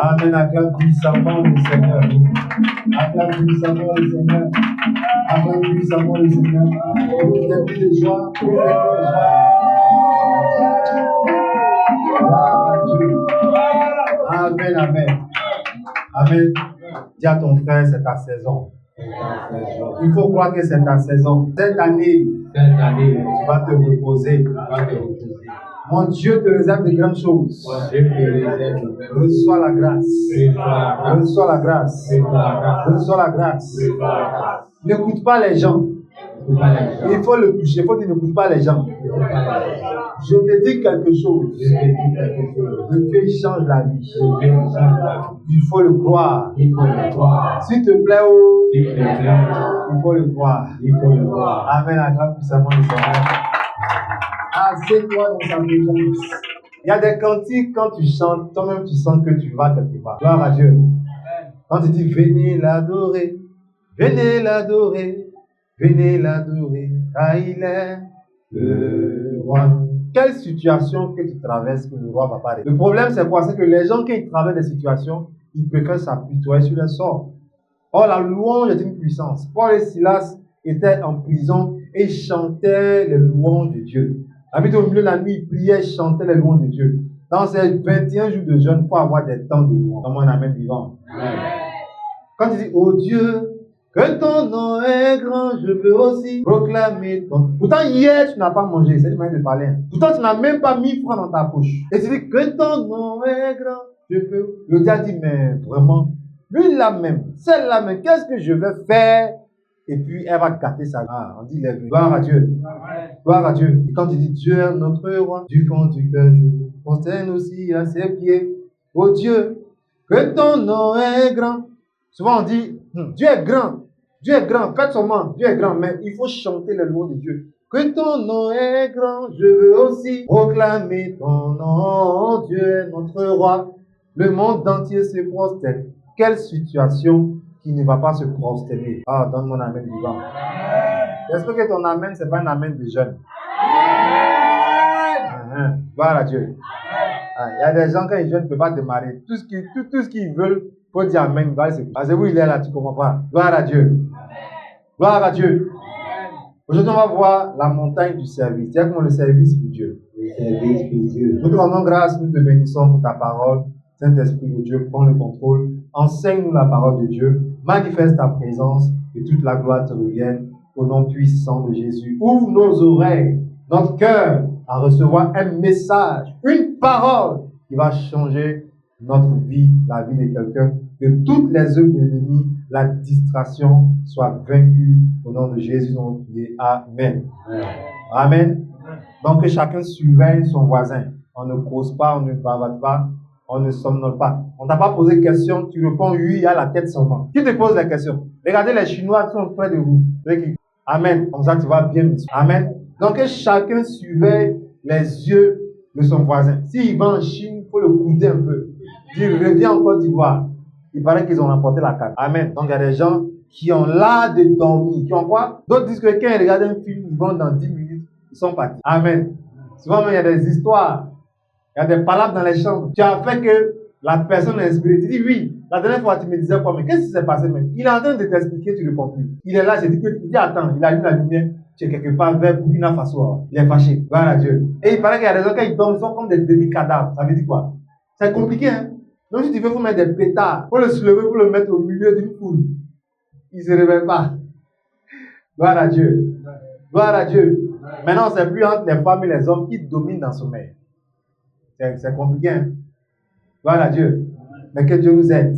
Amen, acclame puissamment le Seigneur. Acclame puissamment le Seigneur. Acclame puissamment le Seigneur. Vous êtes plus de joie. Vous êtes plus de joie. Amen, amen. Amen. Dis à ton frère, c'est ta saison. Il faut croire que c'est ta saison. Cette année, tu vas te reposer. Mon Dieu te réserve de grandes choses. Reçois la grâce. Reçois la grâce. Reçois la grâce. N'écoute pas les gens. Il faut le toucher. Il faut dire n'écoute pas les gens. Je te dis quelque chose. Le Dieu il change la vie. Il faut le croire. S'il te plaît, il faut le croire. Amen. Acclame puissamment le Seigneur. Assieds-toi dans sa présence. Il y a des cantiques, quand tu chantes, toi-même tu sens que tu vas quelque part. Gloire à Dieu. Quand tu dis venez l'adorer, venez l'adorer, venez l'adorer, car il est le roi. Quelle situation que tu traverses que le roi va pas régler? Le problème c'est quoi? C'est que les gens qui traversent des situations, ils préfèrent s'apitoyer sur les sorts. Or la louange est une puissance. Paul et Silas étaient en prison et chantaient les louanges de Dieu. Habite au milieu de la nuit, il priait, chantait les louanges de Dieu. Dans ces 21 jours de jeûne, il faut avoir des temps de louange. Comme un amen vivant. Amen. Quand tu dis, oh Dieu, que ton nom est grand, je veux aussi proclamer ton. Pourtant, hier, tu n'as pas mangé, c'est une manière de parler. Pourtant, tu n'as même pas mis francs dans ta poche. Et tu dis, que ton nom est grand, je veux. Le Dieu a dit, mais vraiment, lui-là même, celle-là même, qu'est-ce que je vais faire? Et puis, elle va gâter sa vie. Ah, on dit, gloire à Dieu. Gloire à Dieu. Et quand tu dis, Dieu est notre roi, du fond du cœur, je prosterne aussi à ses pieds. Oh Dieu, que ton nom est grand. Souvent, on dit, Dieu est grand. Dieu est grand. Faites seulement, Dieu est grand. Mais il faut chanter le nom de Dieu. Que ton nom est grand, je veux aussi proclamer ton nom. Dieu est notre roi. Le monde entier se prosterne. Quelle situation qui ne va pas se prosterner. Ah, donne mon amen vivant. J'espère que ton amen, ce n'est pas un amen de jeune. Gloire à Dieu. Il y a des gens, quand ils jeûnent, ne peuvent pas démarrer. Tout ce qu'ils veulent, il faut dire amen. Parce que où il est là, tu ne comprends pas. Gloire à Dieu. Gloire à Dieu. Aujourd'hui, on va voir la montagne du service. Dis comment le service pour Dieu. Le service pour Dieu. Nous te rendons grâce, nous te bénissons pour ta parole. Saint-Esprit de Dieu, prends le contrôle. Enseigne-nous la parole de Dieu. Manifeste ta présence et toute la gloire te revienne au nom puissant de Jésus. Ouvre nos oreilles, notre cœur à recevoir un message, une parole qui va changer notre vie, la vie de quelqu'un. Que toutes les œuvres de l'ennemi, la distraction soient vaincues au nom de Jésus. Amen. Amen. Donc que chacun surveille son voisin. On ne cause pas, on ne bavade pas, on ne somnole pas. On ne t'a pas posé de question, tu réponds oui à la tête seulement. Qui te pose la question? Regardez les Chinois qui sont près de vous. Amen. Comme ça, tu vas bien. Amen. Donc, que chacun surveille les yeux de son voisin. S'il va en Chine, il faut le couder un peu. Il revient en Côte d'Ivoire. Il paraît qu'ils ont remporté la carte. Amen. Donc, il y a des gens qui ont l'art de dormir. Qui ont quoi? D'autres disent que quand ils regardent un film, ils vont dans 10 minutes, ils sont partis. Amen. Souvent, il y a des histoires. Il y a des palabres dans les chambres. Tu as fait que la personne est inspirée. Tu dis oui. La dernière fois, tu me disais quoi? Mais qu'est-ce qui s'est passé même? Il est en train de t'expliquer, tu ne réponds plus. Il est là, il dit attends, il allume la lumière. Tu es quelque part vers Burkina Faso. Il est fâché. Voilà Dieu. Et il paraît qu'il y a des gens quand ils dorment, ils sont comme des demi-cadavres. Ça veut dire quoi? C'est compliqué, hein? Même si tu veux, il faut mettre des pétards. Il faut le soulever pour le mettre au milieu d'une foule. Il ne se réveille pas. Gloire à Dieu. Gloire à Dieu. Maintenant, c'est plus entre les femmes et les hommes qui dominent dans le sommeil. C'est compliqué, hein? Gloire à Dieu. Mais que Dieu nous aide.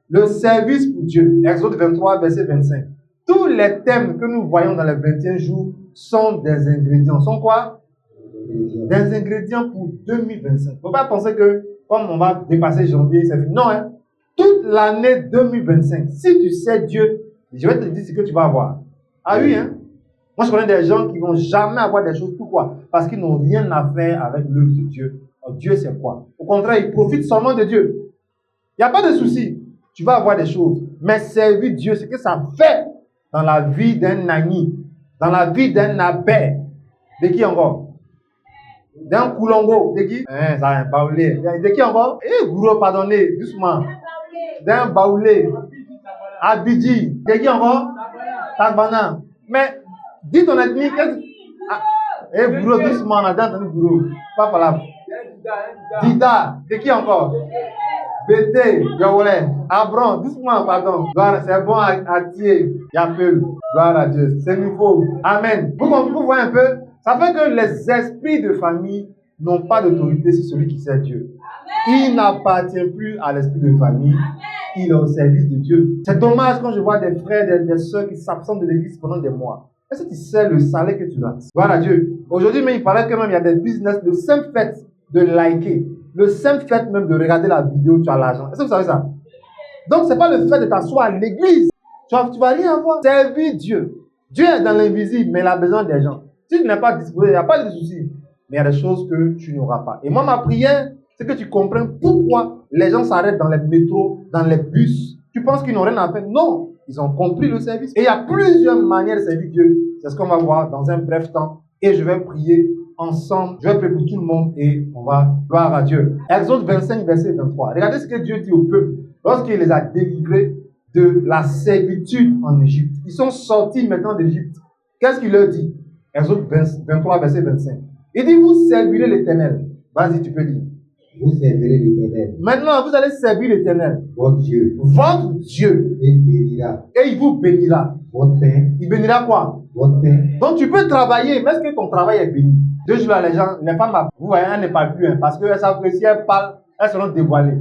Le service pour Dieu. Exode 23, verset 25. Tous les thèmes que nous voyons dans les 21 jours sont des ingrédients. Sont quoi? Des ingrédients pour 2025. Il ne faut pas penser que comme on va dépasser janvier, c'est fini. Non, hein? Toute l'année 2025, si tu sais Dieu, je vais te dire ce que tu vas avoir. Ah oui, hein? Moi, je connais des gens qui ne vont jamais avoir des choses. Pourquoi? Parce qu'ils n'ont rien à faire avec l'œuvre de Dieu. Alors, Dieu, c'est quoi? Au contraire, ils profitent seulement de Dieu. Il n'y a pas de souci. Tu vas avoir des choses. Mais servir Dieu, c'est que ça fait dans la vie d'un Nani, dans la vie d'un abbé. De qui encore? D'un Koulongo. De qui? Ça a un baoulé. De qui encore? Gouro, pardonnez, doucement. D'un baoulé. Abidji. De qui encore? Tagbana. Mais, dis ton ethnie. Gouro, doucement, on a déjà entendu Gouro. Pas par là. Dida. De qui encore? Bété, Yawolé, Abron, doucement, pardon. Gloire, c'est bon à tirer. Yapel, gloire à Dieu. C'est nouveau. Amen. Vous voyez un peu? Ça fait que les esprits de famille n'ont pas d'autorité sur celui qui sert Dieu. Il n'appartient plus à l'esprit de famille. Il est au service de Dieu. C'est dommage quand je vois des frères, des soeurs qui s'absentent de l'église pendant des mois. Est-ce que tu sais le salaire que tu as? Gloire à Dieu. Aujourd'hui, mais il paraît que même il y a des business, le simple fait de liker. Le simple fait même de regarder la vidéo, tu as l'argent. Est-ce que vous savez ça? Donc, ce n'est pas le fait de t'asseoir à l'église. Tu ne vas rien avoir. Servir Dieu. Dieu est dans l'invisible, mais il a besoin des gens. Si tu n'es pas disposé, il n'y a pas de souci. Mais il y a des choses que tu n'auras pas. Et moi, ma prière, c'est que tu comprennes pourquoi les gens s'arrêtent dans les métros, dans les bus. Tu penses qu'ils n'ont rien à faire? Non. Ils ont compris le service. Et il y a plusieurs manières de servir Dieu. C'est ce qu'on va voir dans un bref temps. Et je vais prier ensemble, je vais prier pour tout le monde et on va gloire à Dieu. Exode 25, verset 23. Regardez ce que Dieu dit au peuple lorsqu'il les a délivrés de la servitude en Égypte. Ils sont sortis maintenant d'Égypte. Qu'est-ce qu'il leur dit? Exode 23, verset 25. Il dit, vous servirez l'Éternel. Vas-y, tu peux dire. Vous servirez l'Éternel. Maintenant, vous allez servir l'Éternel. Votre Dieu. Votre Dieu. Et il bénira. Et il vous bénira. Votre pain. Il bénira quoi? Votre pain. Donc tu peux travailler, mais est-ce que ton travail est béni? Deux jours là, les gens, les femmes, vous voyez, elles ne parlent plus, hein, parce qu'elles savent que si elles parlent, elles seront dévoilées.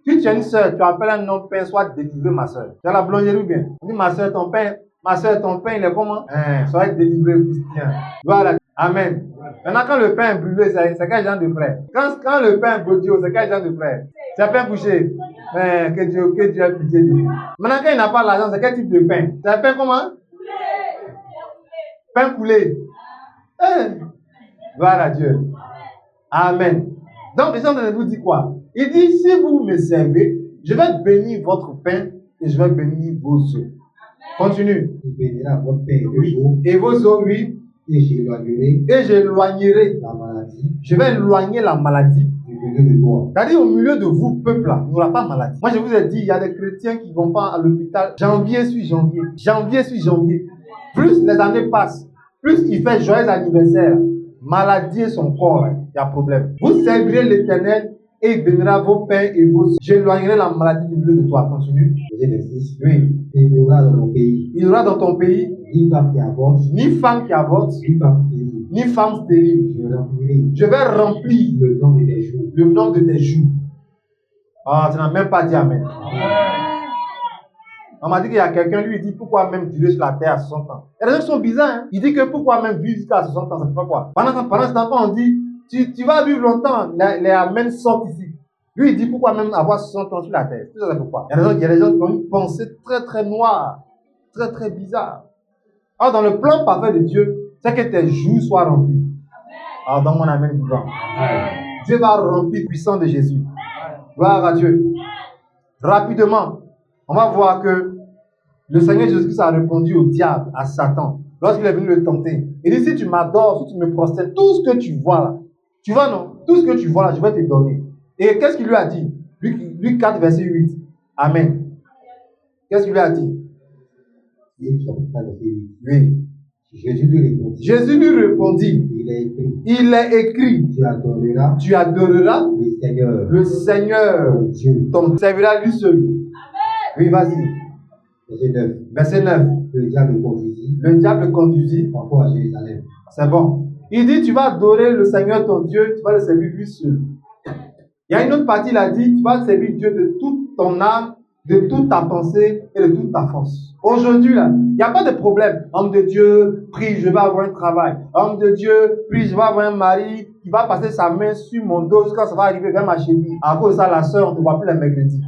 Si tu es une soeur, tu appelles un homme pain, soit délivré ma soeur. Tu as la boulangerie ou bien? On dit ma soeur, ton pain, il est comment? Soyez délivré, Christian. Voilà. Amen. Maintenant, quand le pain est brûlé, c'est quel genre de frère? Quand le pain est baudio, c'est quel genre de frère? C'est pain couché. Que Dieu ait pitié de lui. Maintenant, quand il n'a pas l'argent, c'est quel type de pain? C'est un pain comment? Pain coulé. Gloire à Dieu. Amen. Donc, les gens de vous disent quoi? Il dit, si vous me servez, je vais bénir votre pain et je vais bénir vos œufs. Continue. Il bénira votre pain et vos œufs. Et vos œufs, oui. Et j'éloignerai la maladie. Je vais éloigner la maladie. Du milieu de toi. C'est-à-dire au milieu de vous, peuple là, il n'y aura pas de maladie. Moi, je vous ai dit, il y a des chrétiens qui ne vont pas à l'hôpital. Janvier sur janvier. Plus les années passent, plus il fait joyeux anniversaire. Maladie et son corps, il y a problème. Vous servirez l'Éternel et il bénira vos pains et vos œufs. J'éloignerai la maladie du milieu de toi. Continue. Oui. Et il y aura dans ton pays. Il y aura dans ton pays ni femme qui avorte, ni femme qui avorte, ni femme stérile. Je vais remplir le nombre de tes jours. Ah, tu n'as même pas dit Amen. On m'a dit qu'il y a quelqu'un, lui, il dit pourquoi même durer sur la terre à 60 ans. Il y a des gens qui sont bizarres. Hein? Il dit que pourquoi même vivre jusqu'à 60 ans, ça ne fait pas quoi. Pendant ce temps, on dit tu vas vivre longtemps. Les amens sortent ici. Lui, il dit pourquoi même avoir 60 ans sur la terre. Tu sais pourquoi? Il y a des gens qui ont une pensée très très noire, très très bizarre. Alors, dans le plan parfait de Dieu, c'est que tes jours soient remplis. Alors, dans mon amen vivant, Dieu va remplir puissant de Jésus. Gloire à Dieu. Rapidement, on va voir que le Seigneur Jésus-Christ a répondu au diable, à Satan, lorsqu'il est venu le tenter. Il dit, si tu m'adores, si tu me prosternes, tout ce que tu vois là, tu vois non? Tout ce que tu vois là, je vais te donner. Et qu'est-ce qu'il lui a dit? Luc 4, verset 8. Amen. Qu'est-ce qu'il lui a dit? Oui. Jésus lui répondit. Il est écrit. Tu adoreras le Seigneur, ton servira lui seul. Oui, vas-y. Verset 9. Le diable conduisit. Encore à Jérusalem. C'est bon. Il dit, tu vas adorer le Seigneur ton Dieu, tu vas le servir lui seul. Il y a une autre partie, il a dit, tu vas servir Dieu de toute ton âme, de toute ta pensée et de toute ta force. Aujourd'hui, là, il n'y a pas de problème. Homme de Dieu, prie, je vais avoir un travail. Homme de Dieu, prie, je vais avoir un mari qui va passer sa main sur mon dos jusqu'à ça va arriver vers ma cheville. À cause de ça, la sœur, on ne te voit plus les mercredis.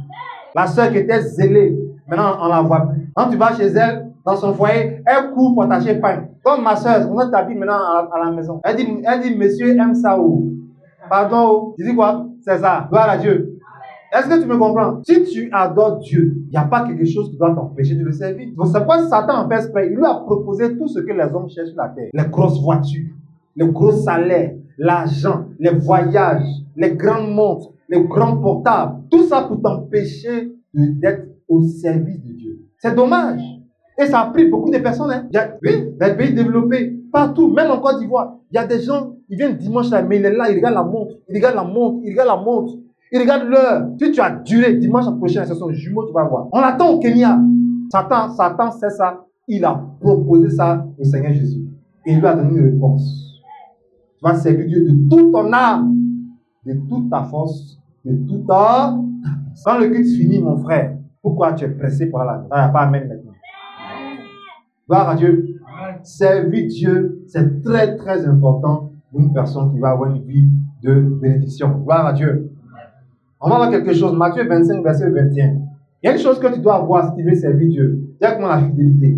La sœur qui était zélée, maintenant, on ne la voit plus. Quand tu vas chez elle, dans son foyer, elle court pour t'acheter pain. Comme ma sœur, on t'habille maintenant à la maison. Elle dit, monsieur aime ça ou? Pardon, tu dis quoi? C'est ça. Gloire à Dieu. Est-ce que tu me comprends? Si tu adores Dieu, il n'y a pas quelque chose qui doit t'empêcher de le servir. Donc c'est pourquoi Satan en fait exprès. Il lui a proposé tout ce que les hommes cherchent sur la terre. Les grosses voitures, les gros salaires, l'argent, les voyages, les grandes montres, les grands portables. Tout ça pour t'empêcher d'être au service de Dieu. C'est dommage. Et ça a pris beaucoup de personnes. Hein. Oui, dans les pays développés, partout, même en Côte d'Ivoire, il y a des gens, ils viennent dimanche là, mais il est là, il regarde la montre, il regarde la montre, il regarde la montre. Il regarde l'heure. Si tu as duré dimanche prochain, c'est son jumeau, tu vas voir. On l'attend au Kenya. Satan sait ça. Il a proposé ça au Seigneur Jésus. Et il lui a donné une réponse. Tu vas servir Dieu de toute ton âme, de toute ta force, de toute ta... Quand le culte finit, mon frère, pourquoi tu es pressé pour la vie? Il n'y a pas amen maintenant. Gloire à Dieu. Servir Dieu, c'est très très important pour une personne qui va avoir une vie de bénédiction. Gloire à Dieu. On va voir quelque chose. Matthieu 25, verset 21. Il y a une chose que tu dois avoir si tu veux servir Dieu. Directement la fidélité.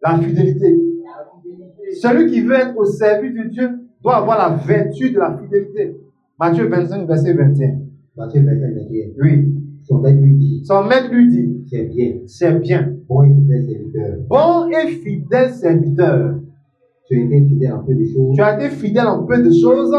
La fidélité. Celui qui veut être au service de Dieu doit avoir la vertu de la fidélité. Matthieu 25, verset 21. Matthieu 25, 21. Oui. Son maître lui dit. C'est bien. C'est bien. Bon et fidèle serviteur. Bon et fidèle serviteur. Tu as été fidèle en peu de choses. Tu as été fidèle en peu de choses.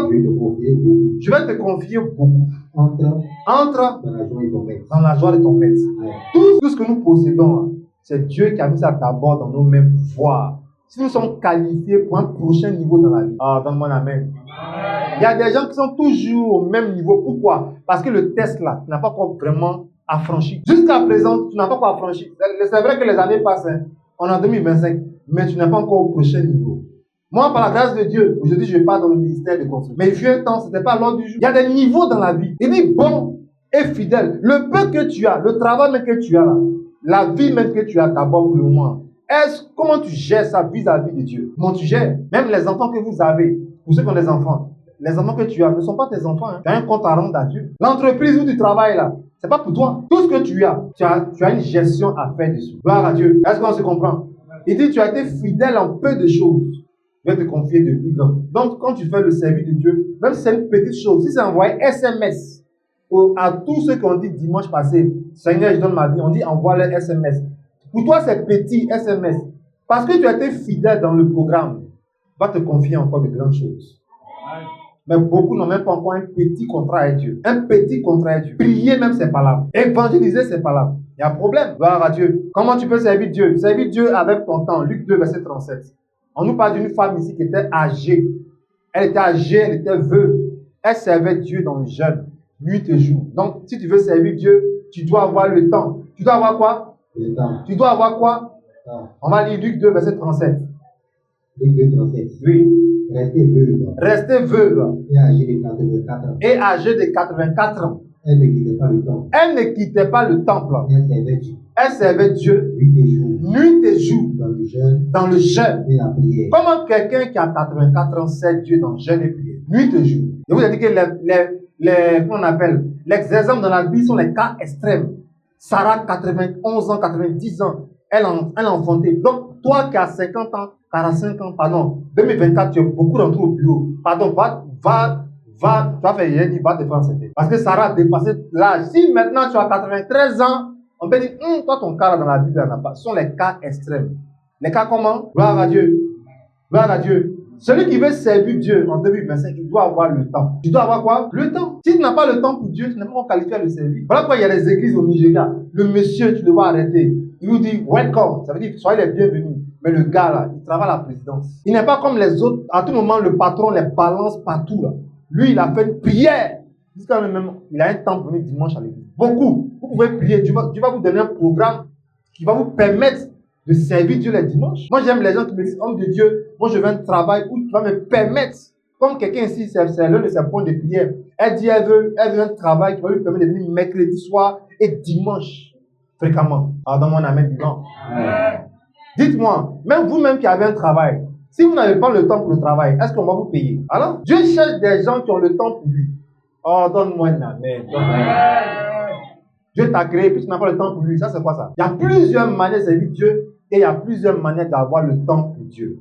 Je vais te confier beaucoup. Entre dans la joie de ton maître. Dans la joie de ton maître. Ouais. Tout ce que nous possédons, c'est Dieu qui a mis ça d'abord dans nos mains pour voir si nous sommes qualifiés pour un prochain niveau dans la vie. Ah, donne-moi la main. Il y a des gens qui sont toujours au même niveau. Pourquoi? Parce que le test là, tu n'as pas encore vraiment affranchi. Jusqu'à présent, tu n'as pas encore affranchi. C'est vrai que les années passent. Hein. On est en 2025, mais tu n'es pas encore au prochain niveau. Moi, par la grâce de Dieu, aujourd'hui, je pars dans le ministère de construction. Mais il fut un temps, ce n'était pas l'ordre du jour. Il y a des niveaux dans la vie. Il dit bon et fidèle. Le peu que tu as, le travail même que tu as là, la vie même que tu as d'abord pour le moment. Comment tu gères ça vis-à-vis de Dieu? Comment tu gères? Même les enfants que vous avez, pour ceux qui ont des enfants, les enfants que tu as ne sont pas tes enfants. Hein. Tu as un compte à rendre à Dieu. L'entreprise où tu travailles là, c'est pas pour toi. Tout ce que tu as une gestion à faire dessus. Gloire à Dieu. Est-ce qu'on se comprend? Il dit tu as été fidèle en peu de choses. Je vais te confier de plus grand. Donc, quand tu fais le service de Dieu, même si c'est une petite chose, si c'est envoyé SMS à tous ceux qui ont dit dimanche passé, Seigneur, je donne ma vie, on dit envoie le SMS. Pour toi, c'est petit SMS. Parce que tu as été fidèle dans le programme, va te confier encore de grandes choses. Mais beaucoup n'ont même pas encore un petit contrat avec Dieu. Un petit contrat avec Dieu. Prier même, c'est pas là. Évangéliser, c'est pas là. Il y a un problème. Gloire à Dieu. Comment tu peux servir Dieu? Servir Dieu avec ton temps. Luc 2, verset 37. On nous parle d'une femme ici qui était âgée. Elle était âgée, elle était veuve. Elle servait Dieu dans le jeûne, nuit et jour. Donc, si tu veux servir Dieu, tu dois avoir le temps. Tu dois avoir quoi? Le temps. Tu dois avoir quoi? On va lire Luc 2, verset 37. Luc 2, 37. Oui. Restez veuve. Restez veuve. Et âgée de 84 ans. Et âgée de 84 ans. Elle ne quittait pas le temple. Elle ne quittait pas le temple. Elle servait Dieu. Elle servait Dieu nuit et jour, nuit et jour dans le jeûne dans le jeûne. et la prière. Comment quelqu'un qui a 84 ans sert Dieu dans le jeûne et prière, nuit et jour? Je vous ai dit que comment on appelle, les exemples dans la Bible sont les cas extrêmes. Sarah, 91 ans, 90 ans, elle a enfanté. Donc, toi qui as 50 ans, 45 ans, pardon, 2024, tu es beaucoup rentré au bureau. Pardon, va faire, il dit, va te faire enceinte. Parce que Sarah a dépassé l'âge. Si maintenant tu as 93 ans, on peut dire, toi, ton cas là dans la Bible, il n'y en a pas. Ce sont les cas extrêmes. Les cas comment? Gloire à Dieu. Gloire à Dieu. Celui qui veut servir Dieu en 2025, il doit avoir le temps. Tu dois avoir quoi? Le temps. Si tu n'as pas le temps pour Dieu, tu n'es pas qualifié à le servir. Voilà pourquoi il y a des églises au Nigeria. Le monsieur, tu dois arrêter. Il nous dit welcome. Ça veut dire soyez les bienvenus. Mais le gars là, il travaille à la présidence. Il n'est pas comme les autres. À tout moment, le patron les balance partout là. Lui, il a fait une prière. Jusqu'à même, il a un temps pour venir dimanche à l'église. Beaucoup. Vous pouvez prier. Dieu va vous donner un programme qui va vous permettre de servir Dieu les dimanches. Moi, j'aime les gens qui me disent, homme de Dieu, moi je veux un travail où tu vas me permettre, comme quelqu'un ici, c'est l'un de ses points de prière. Elle dit, elle veut un travail qui va lui permettre de venir mercredi soir et dimanche, fréquemment. Alors, dans mon amen vivant. Dites-moi, même vous-même qui avez un travail, si vous n'avez pas le temps pour le travail, est-ce qu'on va vous payer? Alors, Dieu cherche des gens qui ont le temps pour lui. Oh, donne-moi un amen. Dieu t'a créé, puis tu n'as pas le temps pour lui. Ça, c'est quoi ça? Il y a plusieurs manières de servir Dieu et il y a plusieurs manières d'avoir le temps pour Dieu.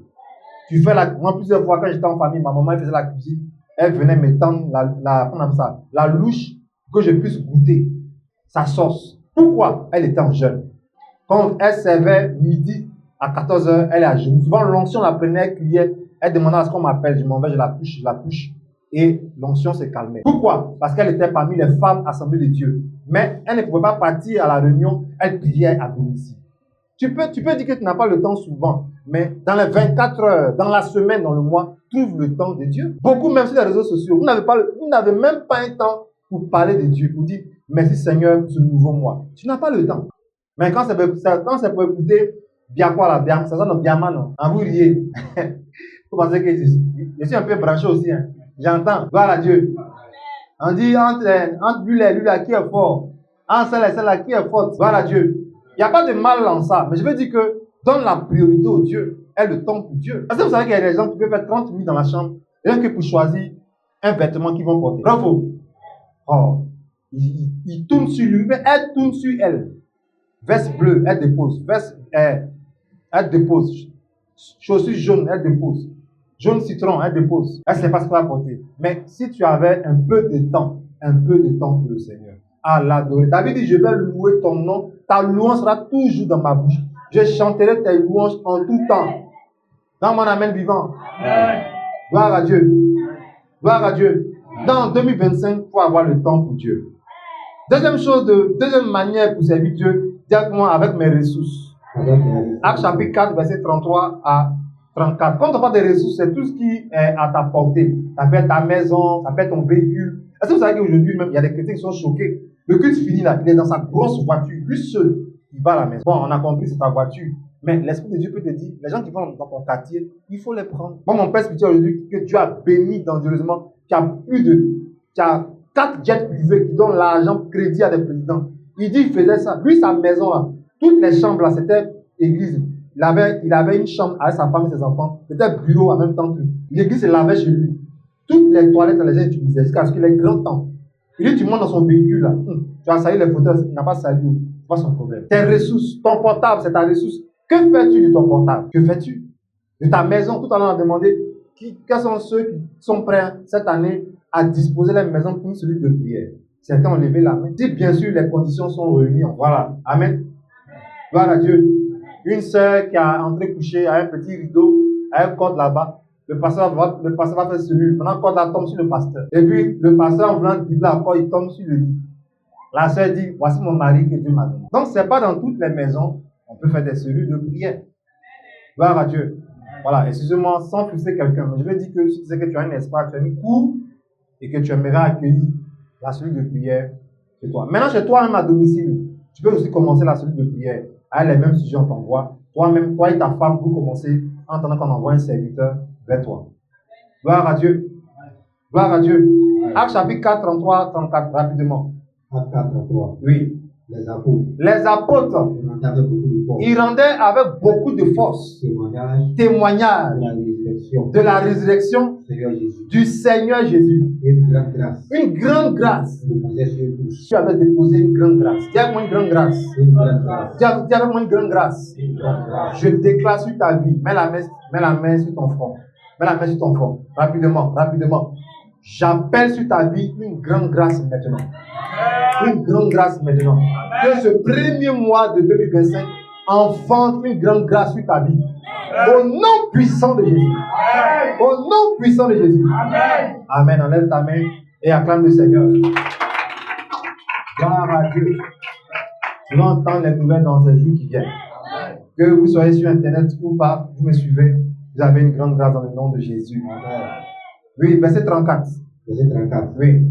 Tu fais moi, plusieurs fois, quand j'étais en famille, ma maman elle faisait la cuisine. Elle venait me tendre la louche que je puisse goûter sa sauce. Pourquoi? Elle était en jeûne. Quand elle servait midi à 14 h, elle est à jeûne. Souvent, l'onction la prenait, elle criait. Elle demandait à ce qu'on m'appelle. Je m'en vais, je la touche. Et l'onction se calmait. Pourquoi? Parce qu'elle était parmi les femmes assemblées de Dieu. Mais elle ne pouvait pas partir à la réunion, elle priait à domicile. Tu peux dire que tu n'as pas le temps souvent, mais dans les 24 heures, dans la semaine, dans le mois, trouve le temps de Dieu. Beaucoup, même sur les réseaux sociaux, vous n'avez même pas un temps pour parler de Dieu, pour dire merci Seigneur pour ce nouveau mois. Tu n'as pas le temps. Mais quand c'est pour écouter bien quoi la bien, ça sonne bien mal, non? En vous riez. Vous pensez que je suis un peu branché aussi, hein. J'entends, gloire à Dieu. On dit entre lui et lui là qui est fort, entre celle et celle là qui est forte, gloire à Dieu. Il n'y a pas de mal dans ça, mais je veux dire que donne la priorité au Dieu et le temps pour Dieu. Parce que vous savez qu'il y a des gens qui peuvent faire 30 minutes dans la chambre, rien que pour choisir un vêtement qu'ils vont porter. Bravo. Oh, il tourne sur lui, mais elle tourne sur elle. Veste bleue, elle dépose. Elle dépose. Chaussures jaunes, elle dépose. Jaune citron, elle dépose. Elle ne sait pas ce qu'elle va porter. Mais si tu avais un peu de temps pour le Seigneur, à l'adorer. David dit, je vais louer ton nom. Ta louange sera toujours dans ma bouche. Je chanterai tes louanges en tout temps. Dans mon amen vivant. Gloire à Dieu. Gloire à Dieu. Dans 2025, il faut avoir le temps pour Dieu. Deuxième manière pour servir Dieu, directement avec mes ressources. Actes chapitre 4, verset 33 à 34. Quand on parle des ressources, c'est tout ce qui est à ta portée. Ça peut être ta maison, ça peut être ton véhicule. Est-ce que vous savez qu'aujourd'hui même, il y a des chrétiens qui sont choqués. Le culte fini là, il est dans sa grosse voiture, lui seul, il va à la maison. Bon, on a compris, c'est ta voiture. Mais l'Esprit de Dieu peut te dire, les gens qui vont dans ton quartier, il faut les prendre. Moi, mon père spirituel aujourd'hui, que Dieu a béni dangereusement, qui a 4 jets privés qui donnent l'argent crédit à des présidents. Il dit, il faisait ça. Lui, sa maison là, toutes les chambres là, c'était église. Il avait une chambre avec sa femme et ses enfants. C'était bureau en même temps que l'église se lavait chez lui. Toutes les toilettes, les gens utilisaient jusqu'à ce qu'il ait grand temps. Il dit, tu montes dans son véhicule là. Tu as sali les fauteuils, il n'a pas sali. C'est pas son problème. Tes ressources, ton portable, c'est ta ressource. Que fais-tu de ton portable? Que fais-tu de ta maison? Tout à l'heure, on a demandé quels sont ceux qui sont prêts cette année à disposer la maison pour une cellule de prière. Certains ont levé la main. Si bien sûr les conditions sont réunies, voilà. Amen. Gloire à Dieu. Une sœur qui a entré coucher à un petit rideau, à un corde là-bas. Le pasteur va faire cellule. Pendant que la corde tombe sur le pasteur. Et puis, le pasteur, en voulant dire la corde, il tombe sur le lit. La sœur dit, voici mon mari que Dieu m'a donné. Donc, ce n'est pas dans toutes les maisons on peut faire des cellules de prière. Gloire à Dieu. Voilà, excusez-moi, sans pousser quelqu'un, mais je vais dire que si tu sais que tu as un espace, tu as une cour, et que tu aimerais accueillir la cellule de prière chez toi. Maintenant, chez toi-même à domicile, tu peux aussi commencer la cellule de prière. Avec les mêmes sujets, on t'envoie. Toi-même, toi et ta femme, pour commencer, en attendant qu'on envoie un serviteur vers toi. Gloire à Dieu. Gloire à Dieu. Actes chapitre 4, 33, 34, rapidement. Acte 4, 33. Oui. Les apôtres, ils rendaient avec beaucoup de force témoignage de la résurrection du Seigneur Jésus. Une grande grâce. Tu avais déposé une grande grâce. Dis avec moi une grande grâce. Dis avec moi une grande grâce. Je déclare sur ta vie. Mets la main sur ton front. Mets la main sur ton front. Rapidement, rapidement. J'appelle sur ta vie une grande grâce maintenant. Une grande grâce maintenant. Que ce premier mois de 2025 enfante une grande grâce sur ta vie. Au nom puissant de Jésus. Au nom puissant de Jésus. Amen. Enlève ta main et acclame le Seigneur. Gloire à Dieu. Tu vas entendre les nouvelles dans ces jours qui viennent. Que vous soyez sur Internet ou pas, vous me suivez. Vous avez une grande grâce dans le nom de Jésus. Oui, verset 34. Verset 34. Oui.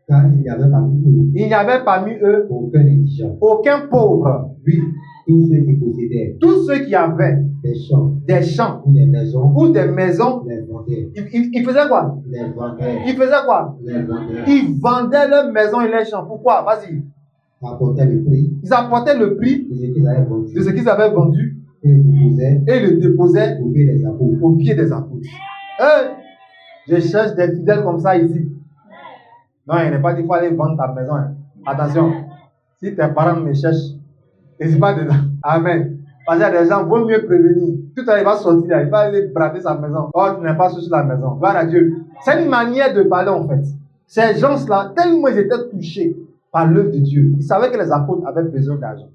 Car il n'y avait parmi eux aucun indigent, aucun pauvre. Oui, tous ceux qui possédaient, tous ceux qui avaient des champs ou des maisons, les vendaient. Ils faisaient quoi? Les vendaient. Ils faisaient quoi? Les vendaient. Ils vendaient leurs maisons et leurs champs. Pourquoi? Vas-y. Ils apportaient le prix de ce qu'ils avaient vendu et le déposaient au pied des apôtres. Je cherche des fidèles comme ça ici. Non, il n'est pas dit qu'il faut aller vendre ta maison. Hein. Attention, si tes parents me cherchent, n'hésite pas dedans. Amen. Parce qu'il y a des gens, il vaut mieux prévenir. Tout à l'heure, il va sortir, il va aller brader sa maison. Oh, tu n'es pas sur la maison. Gloire à Dieu. C'est une manière de parler en fait. Ces gens-là, tellement ils étaient touchés par l'œuvre de Dieu, ils savaient que les apôtres avaient besoin d'argent.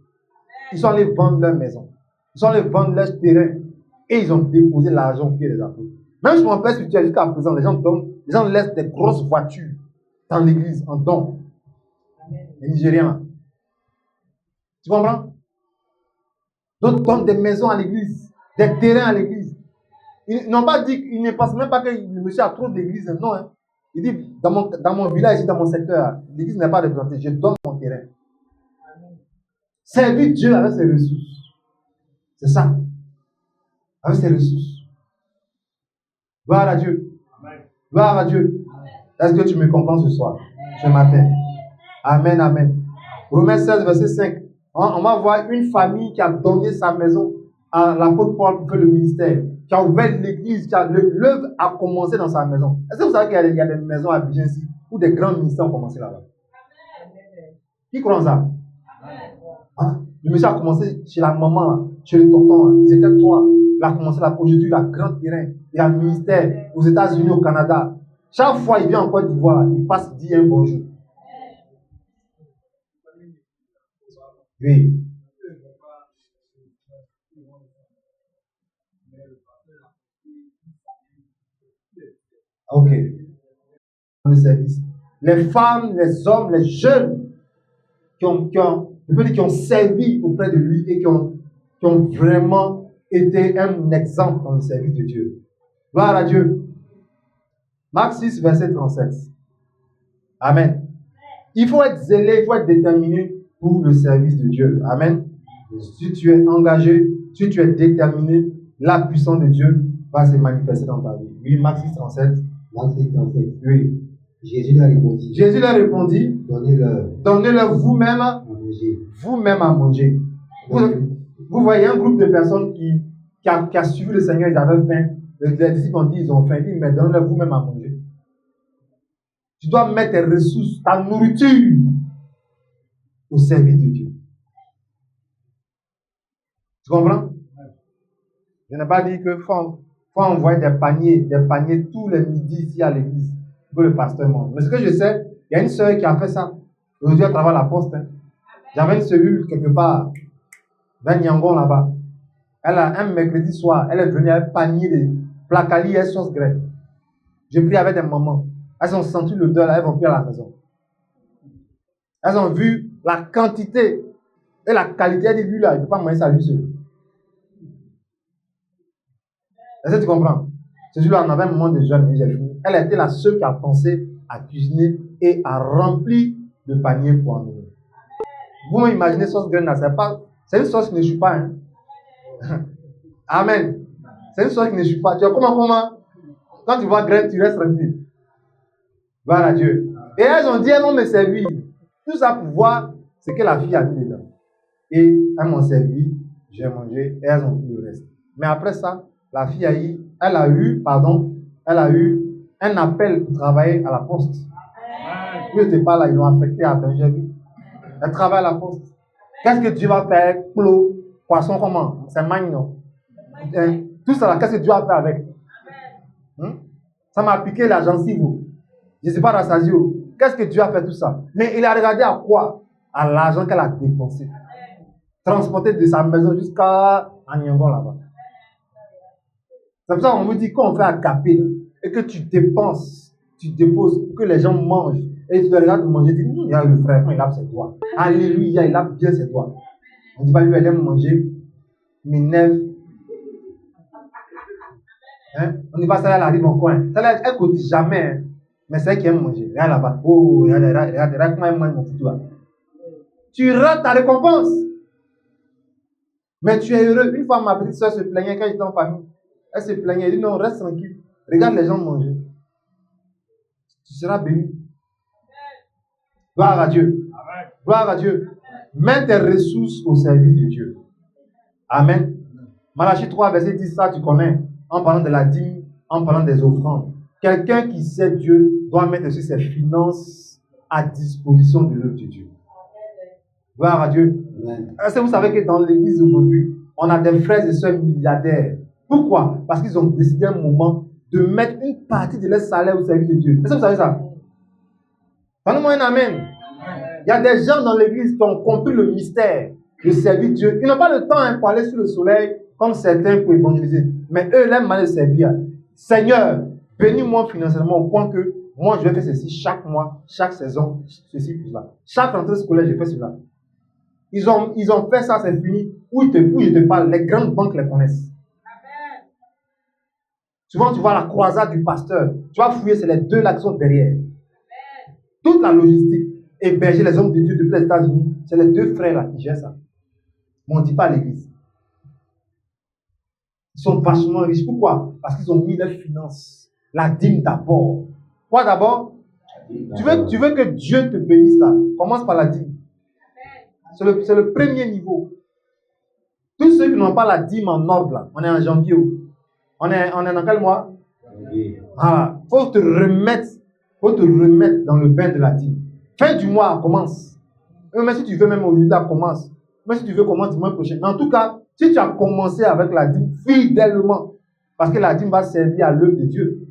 Ils sont allés vendre leur maison. Ils sont allés vendre leur terrain. Et ils ont déposé l'argent au pied des apôtres. Même sur mon père spirituel, jusqu'à présent, les gens laissent des grosses voitures dans l'église, en don. Les Nigériens. Tu comprends? D'autres donnent des maisons à l'église, des terrains à l'église. Ils n'ont pas dit, ils ne pensent même pas que le monsieur a trop d'églises. Non. Hein. Il dit, dans mon village, dans mon secteur, l'église n'est pas représentée. Je donne mon terrain. Servir Dieu avec ses ressources. C'est ça. Avec ses ressources. Gloire à Dieu. Gloire à Dieu. Est-ce que tu me comprends ce soir, ce matin? Amen, amen. Romains 16, verset 5. On va voir une famille qui a donné sa maison à l'apôtre Paul pour faire le ministère, qui a ouvert l'église, l'œuvre a commencé dans sa maison. Est-ce que vous savez qu'il y a des maisons à Abidjan ici où des grands ministères ont commencé là-bas? Qui croit en ça? Hein? Le monsieur a commencé chez la maman, chez le tonton. Ils étaient trois. Il a commencé là. Aujourd'hui, il a grand terrain. Il a un ministère aux États-Unis, au Canada. Chaque fois il vient en Côte d'Ivoire, il passe, dit un bonjour. Oui. Ok. Le service. Les femmes, les hommes, les jeunes qui ont servi auprès de lui et qui ont vraiment été un exemple dans le service de Dieu. Gloire à Dieu. Marc 6, verset 37. Amen. Il faut être zélé, il faut être déterminé pour le service de Dieu. Amen. Si tu es engagé, si tu es déterminé, la puissance de Dieu va se manifester dans ta vie. Oui, Marc 6, 37. Marc 6, 37. Oui. Jésus leur répondit. Donnez-leur vous-même à manger. Vous voyez un groupe de personnes qui a suivi le Seigneur, ils avaient faim. Les disciples ont dit, ils ont faim. Ils disent, mais donnez-leur vous-même à manger. Tu dois mettre tes ressources, ta nourriture au service de Dieu. Tu comprends? Je n'ai pas dit qu'il faut envoyer des paniers tous les midis ici à l'église pour le pasteur monte. Mais ce que je sais, il y a une sœur qui a fait ça. Aujourd'hui, à travers la poste. Hein. J'avais une cellule quelque part, vers Nyangon là-bas. Elle a un mercredi soir, elle est venue avec un panier de placali et sauce grecque. J'ai pris avec des mamans. Elles ont senti l'odeur là, elles vont pris à la maison. Elles ont vu la quantité et la qualité de l'huile là. Il ne peut pas manger ça lui seul. Est-ce que tu comprends? Ce jour-là, on avait un moment de jeûne. Elle était la seule qui a pensé à cuisiner et à remplir le panier pour amener. Vous imaginez sauce graine là, c'est une sauce qui ne chute pas. Hein? Amen. C'est une sauce qui ne chute pas. Tu vois comment? Quand tu vois graine, tu restes tranquille. Voilà Dieu. Et elles ont dit, elles vont me servir. Tout ça pour voir ce que la fille a mis dedans. Et elles m'ont servi, j'ai mangé et elles ont pris le reste. Mais après ça, la fille elle a eu un appel pour travailler à la poste. Où je n'étais pas là, ils l'ont affecté à Benjamin. Elle travaille à la poste. Qu'est-ce que Dieu va faire avec Plo, poisson, comment? C'est magnon. Tout ça là, qu'est-ce que Dieu va faire avec? Ça m'a piqué la gencive. Je ne sais pas rassasié. Qu'est-ce que Dieu a fait tout ça? Mais il a regardé à quoi? À l'argent qu'elle a dépensé. Transporté de sa maison jusqu'à Agningon là-bas. C'est pour ça qu'on me dit qu'on fait agapé et que tu dépenses, tu déposes pour que les gens mangent. Et tu te regardes manger, tu dis, il y a le frère, quand il lave ses doigts. Alléluia, il lave bien ses doigts. On dit pas lui, elle aime manger, m'énerve. On dit pas ça, elle arrive en coin. Ça, elle ne cotise jamais. Hein. Mais c'est elle qui aime manger. Regarde là-bas. Oh, regarde comment elle mange mon petit doigt. Tu rates ta récompense. Mais tu es heureux. Une fois, ma petite soeur se plaignait quand j'étais en famille. Elle se plaignait. Elle dit non, reste tranquille. Regarde les gens manger. Tu seras béni. Gloire à Dieu. Amen. Gloire à Dieu. Mets tes ressources au service de Dieu. Amen. Malachie 3, verset 10, ça tu connais. En parlant de la dîme, en parlant des offrandes. Quelqu'un qui sait Dieu doit mettre aussi ses finances à disposition de l'œuvre de Dieu. Gloire à Dieu. Est-ce que vous savez que dans l'église aujourd'hui, on a des frères et sœurs milliardaires? Pourquoi? Parce qu'ils ont décidé un moment de mettre une partie de leur salaire au service de Dieu. Est-ce que vous savez ça? Donnez-moi un amen. Il y a des gens dans l'église qui ont compris le mystère de servir Dieu. Ils n'ont pas le temps pour aller sous le soleil comme certains pour évangéliser. Mais eux, leur manière de servir. Seigneur, bénis-moi financièrement au point que moi, je vais faire ceci chaque mois, chaque saison, ceci, tout cela. Chaque rentrée scolaire, je fais cela. Ils ont fait ça, c'est fini. Où je te parle, les grandes banques les connaissent. Amen. Souvent, tu vois la croisade du pasteur. Tu vas fouiller, c'est les deux là qui sont derrière. Amen. Toute la logistique, héberger les hommes de Dieu depuis les États-Unis, c'est les deux frères là qui gèrent ça. Mais on ne dit pas à l'église. Ils sont vachement riches. Pourquoi? Parce qu'ils ont mis leurs finances. La dîme d'abord. Quoi d'abord? Tu veux que Dieu te bénisse là. Commence par la dîme. C'est le premier niveau. Tous ceux qui n'ont pas la dîme en ordre là, on est en janvier. On est dans quel mois? Voilà. Faut te remettre dans le bain de la dîme. Fin du mois, commence. Mais si tu veux même aujourd'hui, commence. Mais si tu veux, commence dimanche prochain. En tout cas, si tu as commencé avec la dîme fidèlement, parce que la dîme va servir à l'œuvre de Dieu.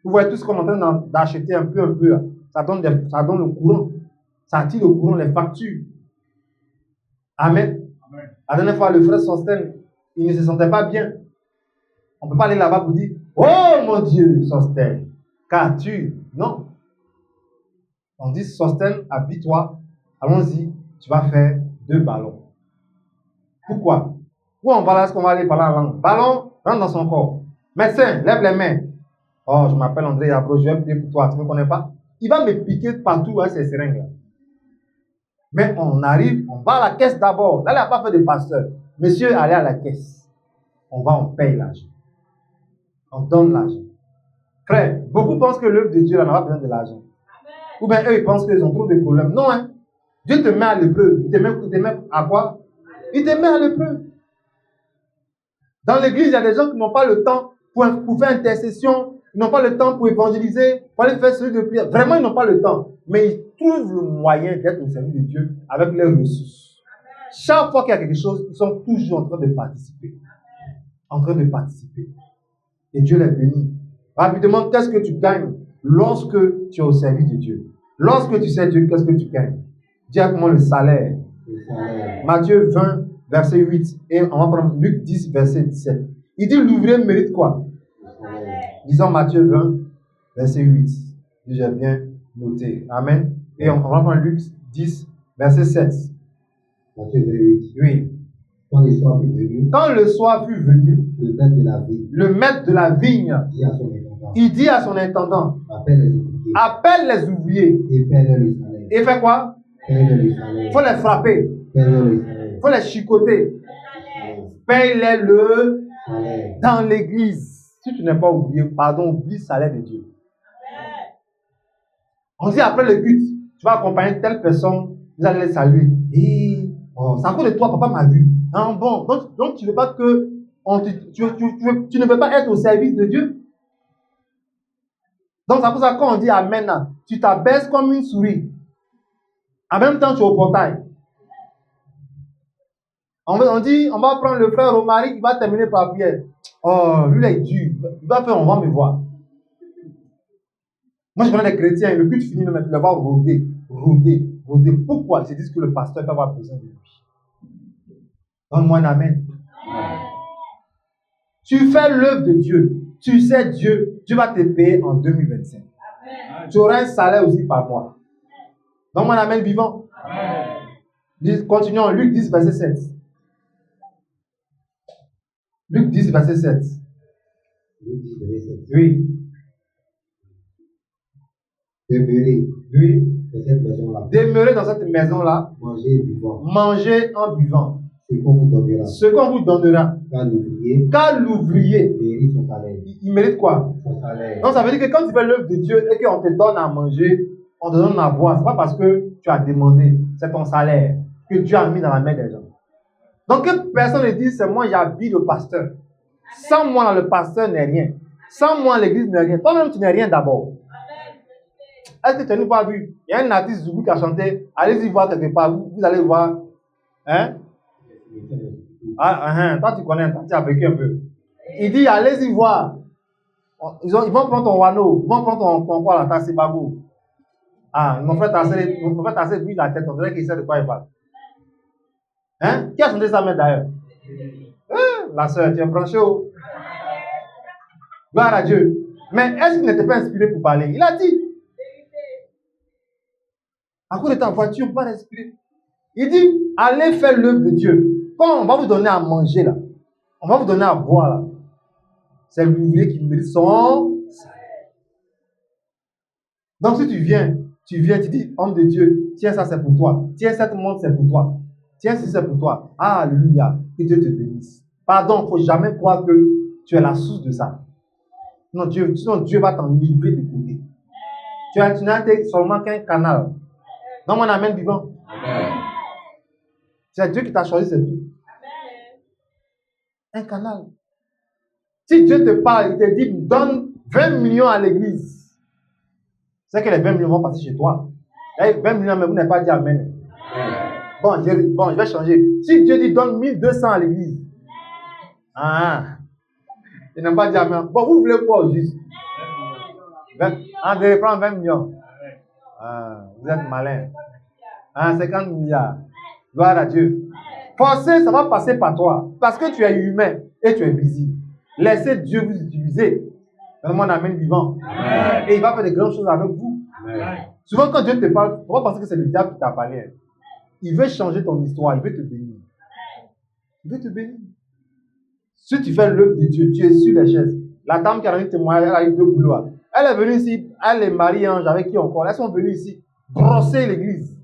Vous voyez tout ce qu'on est en train d'acheter un peu, ça donne le courant. Ça attire le courant, les factures. Amen. Amen. La dernière fois, le frère Sostène, il ne se sentait pas bien. On ne peut pas aller là-bas pour dire, oh mon Dieu, Sostène, qu'as-tu? Non. On dit, Sostène, habille-toi, allons-y, tu vas faire 2 ballons. Pourquoi? Où on va là, est-ce qu'on va aller par la langue? Ballon, rentre dans son corps. Médecin, lève les mains. Oh, je m'appelle André Yabro, je vais prier pour toi, tu ne me connais pas? Il va me piquer partout à ces seringues-là. Mais on arrive, on va à la caisse d'abord. Là, il n'a pas fait de pasteur. Monsieur, allez à la caisse. On paye l'argent. On donne l'argent. Frère, beaucoup pensent que l'œuvre de Dieu n'a pas besoin de l'argent. Ou bien eux, ils pensent qu'ils ont trop de problèmes. Non, hein. Dieu te met à l'épreuve. Il te met à quoi? Il te met à l'épreuve. Dans l'église, il y a des gens qui n'ont pas le temps pour faire intercession. Ils n'ont pas le temps pour évangéliser, pour aller faire celui de prière. Vraiment, ils n'ont pas le temps. Mais ils trouvent le moyen d'être au service de Dieu avec leurs ressources. Chaque fois qu'il y a quelque chose, ils sont toujours en train de participer. En train de participer. Et Dieu les bénit. Rapidement, qu'est-ce que tu gagnes lorsque tu es au service de Dieu? Lorsque tu sers Dieu, qu'est-ce que tu gagnes? Dis à comment le salaire. Matthieu 20, verset 8. Et on va prendre Luc 10, verset 17. Il dit l'ouvrier mérite quoi? Disons Matthieu 20, verset 8. J'ai bien noté. Amen. Et on va prendre Luc 10, verset 7. Matthieu 28. Oui. Quand le soir fut venu, le maître de la vigne il dit à son intendant, appelle les ouvriers. Et fait quoi? Il faut les frapper. Il faut les chicoter. Paye-les le dans l'église. Si tu n'es pas oublié, pardon, oublie le salaire de Dieu. On dit après le culte, tu vas accompagner telle personne Vous allez les saluer. Et oh, c'est à cause de toi, papa m'a vu. Ah, bon, donc tu ne veux pas que tu ne veux pas être au service de Dieu. Donc c'est pour ça que quand on dit Amen, là, tu t'abaisses comme une souris. En même temps, tu es au portail. On va prendre le frère Romaric qui va terminer par prière. Oh, lui, il est dur. Il va faire, on va me voir. Moi, je connais des chrétiens, le culte finit, mais tu vas rôder. Pourquoi? Ils se disent que le pasteur peut avoir besoin de lui. Donne-moi un amen. Tu fais l'œuvre de Dieu. Tu sais Dieu va te payer en 2025. Amen. Tu auras un salaire aussi par mois. Donne-moi un amen vivant. Amen. Continuons, Luc 10, verset 7. Luc 10, verset 7. Luc 10, verset 7. Oui. Demeurez. Oui. Dans cette maison-là. Demeurez dans cette maison-là. Mangez et buvant. Mangez en buvant. Ce qu'on vous donnera. Ce qu'on vous donnera. Car l'ouvrier mérite son salaire. Il mérite quoi? Son salaire. Donc ça veut dire que quand tu fais l'œuvre de Dieu et qu'on te donne à manger, on te donne à boire, c'est pas parce que tu as demandé, c'est ton salaire que Dieu a mis dans la main des gens. Donc que personne ne dise c'est moi j'habille le pasteur. Sans moi le pasteur n'est rien. Sans moi l'église n'est rien. Toi-même tu n'es rien d'abord. Est-ce que tu n'as pas vu? Il y a un artiste Zoubou qui a chanté. Allez-y voir quelque part. Vous allez voir. Hein? Toi tu connais, tu as vécu un peu. Il dit allez-y voir. Ils vont prendre ton wano. Ils vont prendre ton quoi là, ta sebago. Ils m'ont fait tasser lui la tête. On dirait qu'il sait de quoi il parle. Hein? Qui a chanté ça même d'ailleurs? La soeur, tu es branché où? Gloire à Dieu. Mais est-ce qu'il n'était pas inspiré pour parler? Il a dit. À cause de ta voiture, on ne peut pas respirer. Il dit, allez faire l'œuvre de Dieu. Quand on va vous donner à manger là, on va vous donner à boire là, c'est l'ouvrier qui mérite son salaire. Donc si tu viens, tu dis, homme de Dieu, tiens ça c'est pour toi. Tiens cette montre c'est pour toi. Tiens ceci c'est pour toi. Alléluia. Que Dieu te bénisse. Pardon, il ne faut jamais croire que tu es la source de ça. Sinon Dieu va t'en livrer de côté. Tu n'as seulement qu'un canal. Non, mon amen vivant. Amen. C'est Dieu qui t'a choisi, c'est tout. Amen. Un canal. Si Dieu te parle, il te dit, donne 20 millions à l'église. C'est que les 20 millions vont passer chez toi. Et 20 millions, mais vous n'avez pas dit amen. Bon, je vais changer. Si Dieu dit, donne 1200 à l'église. Il n'a pas dit amen. Bon, vous voulez quoi au juste? André, prends 20 millions. Vous êtes malin. 50 milliards. Gloire à Dieu. Forcer, ça va passer par toi. Parce que tu es humain et tu es visible. Laissez Dieu vous utiliser. Donne-moi un amen vivant. Amen. Et il va faire de grandes choses avec vous. Amen. Souvent, quand Dieu te parle, on va penser que c'est le diable qui t'a parlé. Il veut changer ton histoire. Il veut te bénir. Il veut te bénir. Si tu fais l'œuvre de Dieu, tu es sur les chaises. La dame qui a rendu témoignage, elle a eu 2 boulots. Elle est venue ici, elle est mariée, avec qui encore? Elles sont venues ici brosser l'église.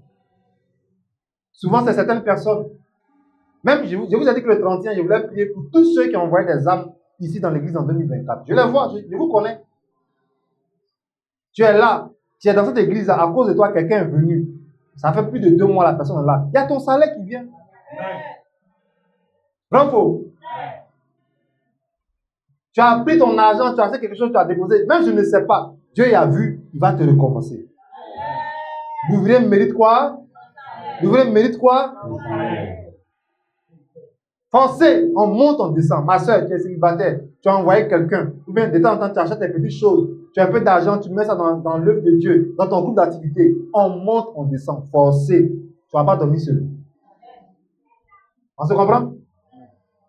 Souvent, c'est certaines personnes. Même, je vous ai dit que le 31, je voulais prier pour tous ceux qui ont envoyé des âmes ici dans l'église en 2024. Je les vois, je vous connais. Tu es là, tu es dans cette église, à cause de toi, quelqu'un est venu. Ça fait plus de 2 mois, la personne est là. Il y a ton salaire qui vient. Bravo. Tu as pris ton argent, tu as fait quelque chose, tu as déposé. Même je ne sais pas. Dieu y a vu, il va te récompenser. L'ouvrier mérite quoi? L'ouvrier mérite quoi? Foncez, on monte, on descend. Ma soeur, tu es célibataire, tu as envoyé quelqu'un. Ou bien de temps en temps, tu achètes des petites choses. Tu as un peu d'argent, tu mets ça dans l'œuvre de Dieu, dans ton groupe d'activité. On monte, on descend. Forcez. Tu ne vas pas dormir seul. On se comprend?